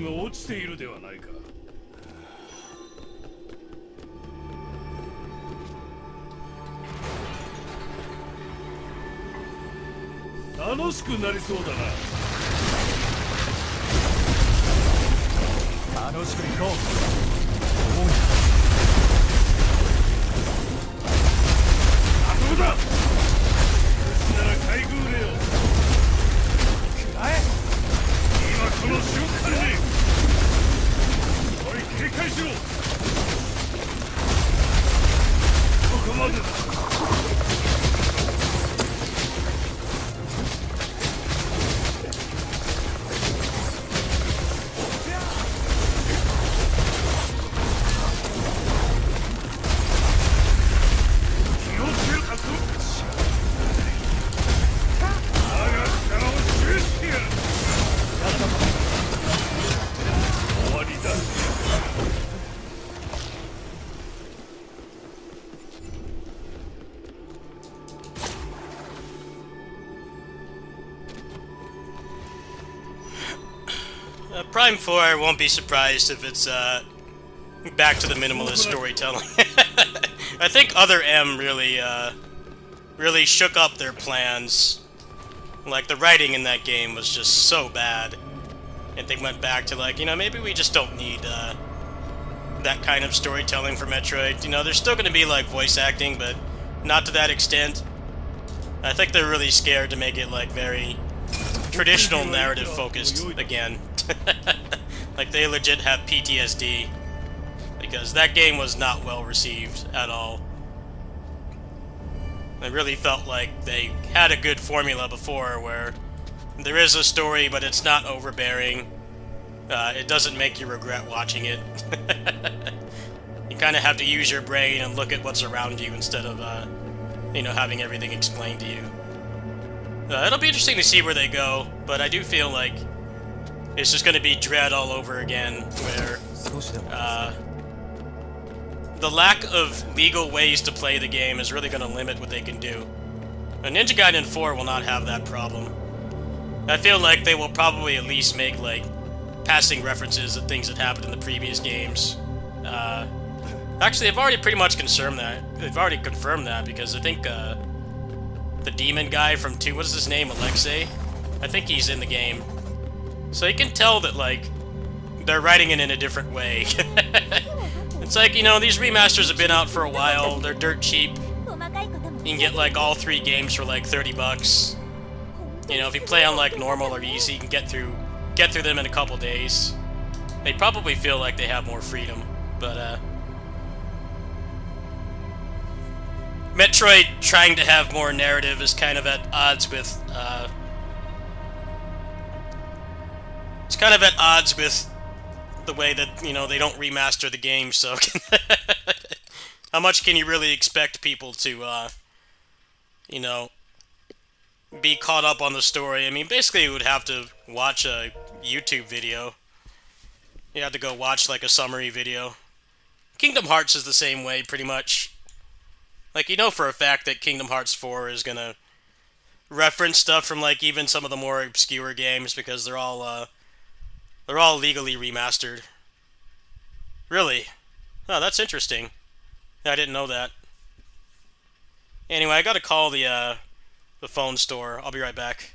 Speaker 1: が落ちているではないか。楽しくなりそうだな。
Speaker 2: 楽しく行こう。
Speaker 1: あそこだ。なら海軍レオ。
Speaker 2: くらえ。
Speaker 1: 今この瞬間に。おい警戒しろ。ここまでだ。気をつけるかと。我が力を示してやる。終わりだ。
Speaker 3: Prime 4, I won't be surprised if it's back to the minimalist storytelling. I think Other M really shook up their plans. Like, the writing in that game was just so bad. And they went back to, like, you know, maybe we just don't need that kind of storytelling for Metroid. You know, there's still going to be, like, voice acting, but not to that extent. I think they're really scared to make it, like, very traditional narrative focused again. Like, they legit have PTSD. Because that game was not well received at all. I really felt like they had a good formula before where there is a story, but it's not overbearing. It doesn't make you regret watching it. You kind of have to use your brain and look at what's around you instead of, you know, having everything explained to you. It'll be interesting to see where they go, but I do feel like it's just going to be Dread all over again, where the lack of legal ways to play the game is really going to limit what they can do. Ninja Gaiden 4 will not have that problem. I feel like they will probably at least make, like, passing references to things that happened in the previous games. Actually, they've already pretty much confirmed that. They've already confirmed that, because I think, the demon guy from 2, what is his name, Alexei? I think he's in the game. So you can tell that, like, they're writing it in a different way. It's like, you know, these remasters have been out for a while, they're dirt cheap. You can get, like, all 3 games for, like, 30 bucks. You know, if you play on, like, normal or easy, you can get through them in a couple days. They probably feel like they have more freedom, but, Metroid trying to have more narrative is kind of at odds with, it's kind of at odds with the way that, you know, they don't remaster the game, so how much can you really expect people to, you know, be caught up on the story? I mean, basically you would have to watch a YouTube video. You have to go watch, like, a summary video. Kingdom Hearts is the same way, pretty much. Like, you know for a fact that Kingdom Hearts 4 is gonna reference stuff from, like, even some of the more obscure games, because they're all legally remastered. Really? Oh, that's interesting. I didn't know that. Anyway, I gotta call the phone store. I'll be right back.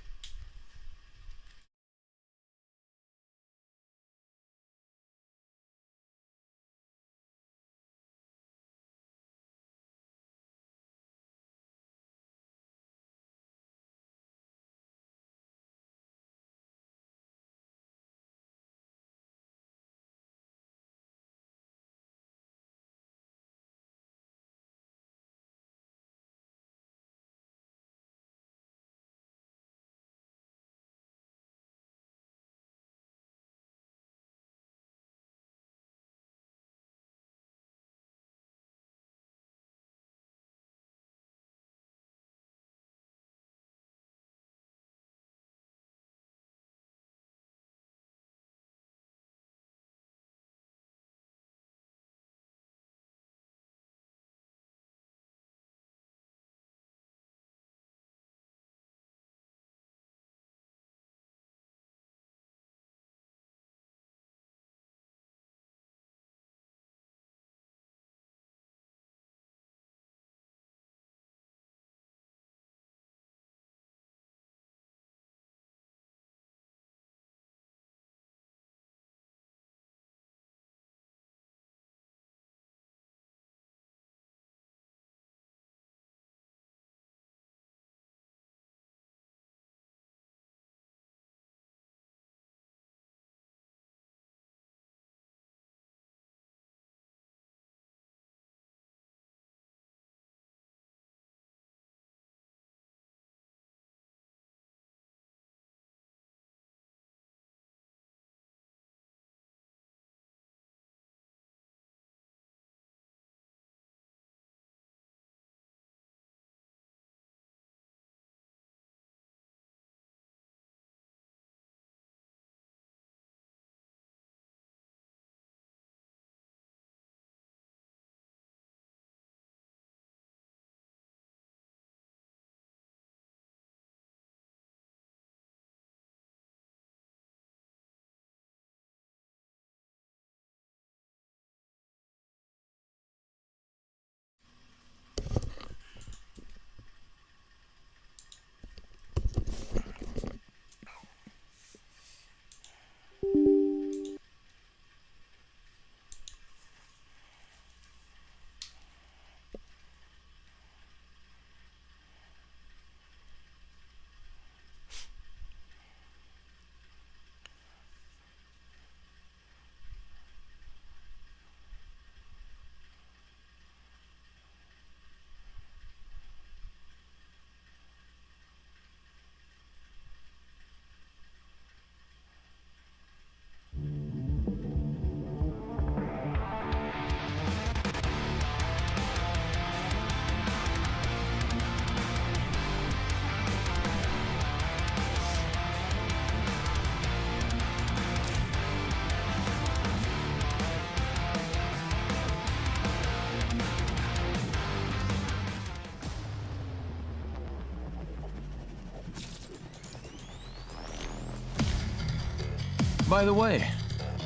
Speaker 5: By the way,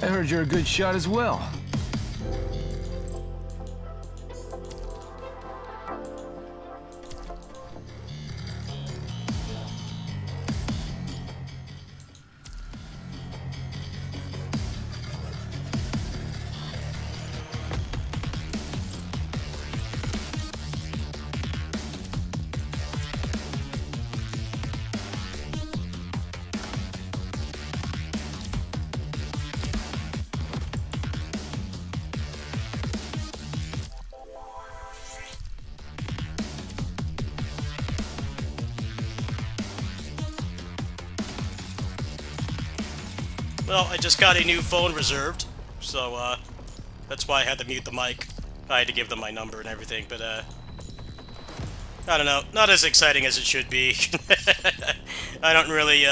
Speaker 5: I heard you're a good shot as well.
Speaker 3: Well, I just got a new phone reserved, so that's why I had to mute the mic. I had to give them my number and everything, but I don't know, not as exciting as it should be. I don't really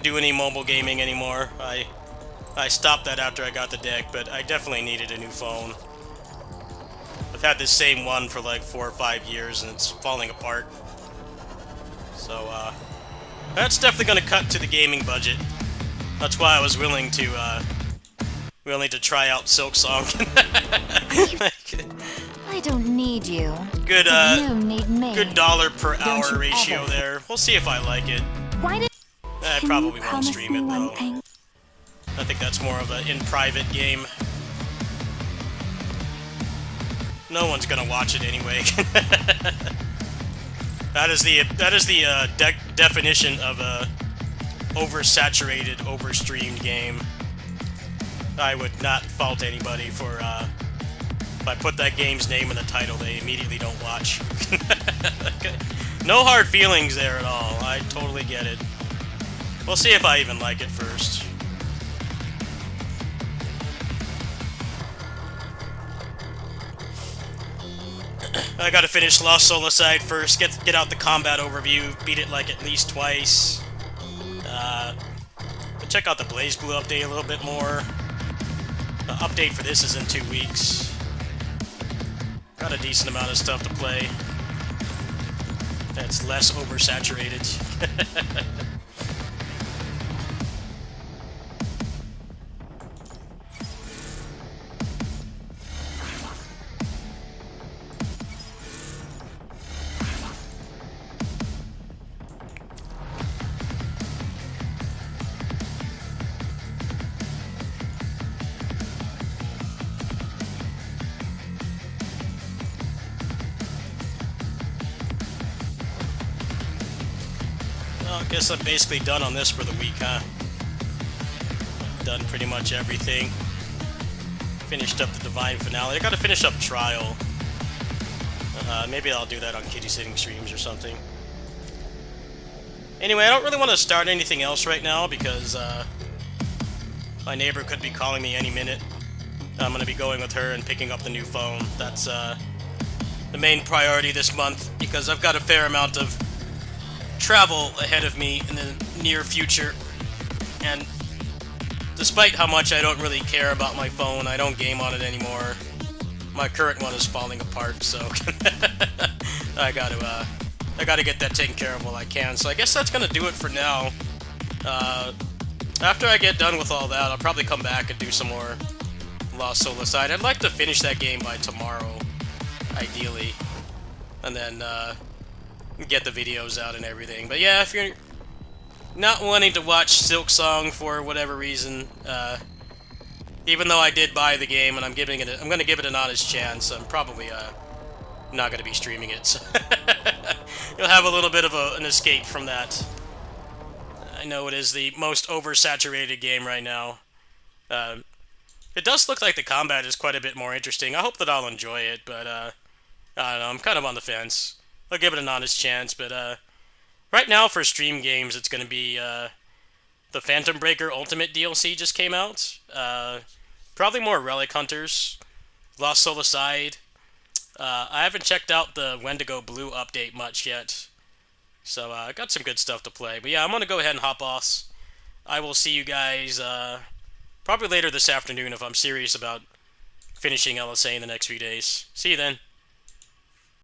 Speaker 3: do any mobile gaming anymore. I stopped that after I got the deck, but I definitely needed a new phone. I've had this same one for like 4 or 5 years, and it's falling apart. So that's definitely going to cut to the gaming budget. That's why I was willing to try out Silksong.
Speaker 6: I don't need you.
Speaker 3: Good
Speaker 6: You need me.
Speaker 3: good dollar per hour
Speaker 6: you
Speaker 3: ratio
Speaker 6: ever.
Speaker 3: there. We'll see if I like it.
Speaker 6: Why did
Speaker 3: I
Speaker 6: Can
Speaker 3: probably
Speaker 6: you
Speaker 3: won't
Speaker 6: promise
Speaker 3: stream
Speaker 6: me
Speaker 3: it
Speaker 6: one
Speaker 3: though.
Speaker 6: thing?
Speaker 3: I think that's more of an in-private game. No one's gonna watch it anyway. That is the definition of a oversaturated, overstreamed game. I would not fault anybody for if I put that game's name in the title, they immediately don't watch. Okay. No hard feelings there at all. I totally get it. We'll see if I even like it first. I gotta finish Lost Solicide first, get out the combat overview, beat it like at least twice. But check out the Blaze Blue update a little bit more. The update for this is in 2 weeks. Got a decent amount of stuff to play. That's less oversaturated. Well, I guess I'm basically done on this for the week, huh? Done pretty much everything. Finished up the Divine Finale. I gotta finish up Trial. Maybe I'll do that on Kitty Sitting streams or something. Anyway, I don't really want to start anything else right now because my neighbor could be calling me any minute. I'm gonna be going with her and picking up the new phone. That's the main priority this month because I've got a fair amount of travel ahead of me in the near future, and despite how much I don't really care about my phone, I don't game on it anymore. My current one is falling apart, so I gotta get that taken care of while I can. So I guess that's gonna do it for now. After I get done with all that, I'll probably come back and do some more Lost Solicide. I'd like to finish that game by tomorrow, ideally, and then get the videos out and everything. But yeah, if you're not wanting to watch Silksong for whatever reason, even though I did buy the game and I'm gonna give it an honest chance, I'm probably not gonna be streaming it. So you'll have a little bit of an escape from that. I know it is the most oversaturated game right now. It does look like the combat is quite a bit more interesting. I hope that I'll enjoy it, but I don't know, I'm kind of on the fence. I'll give it an honest chance, but right now for stream games, it's going to be the Phantom Breaker Ultimate DLC just came out. Probably more Relic Hunters, Lost Solicide. I haven't checked out the Wendigo Blue update much yet, so I got some good stuff to play. But yeah, I'm going to go ahead and hop off. I will see you guys probably later this afternoon if I'm serious about finishing LSA in the next few days. See you then.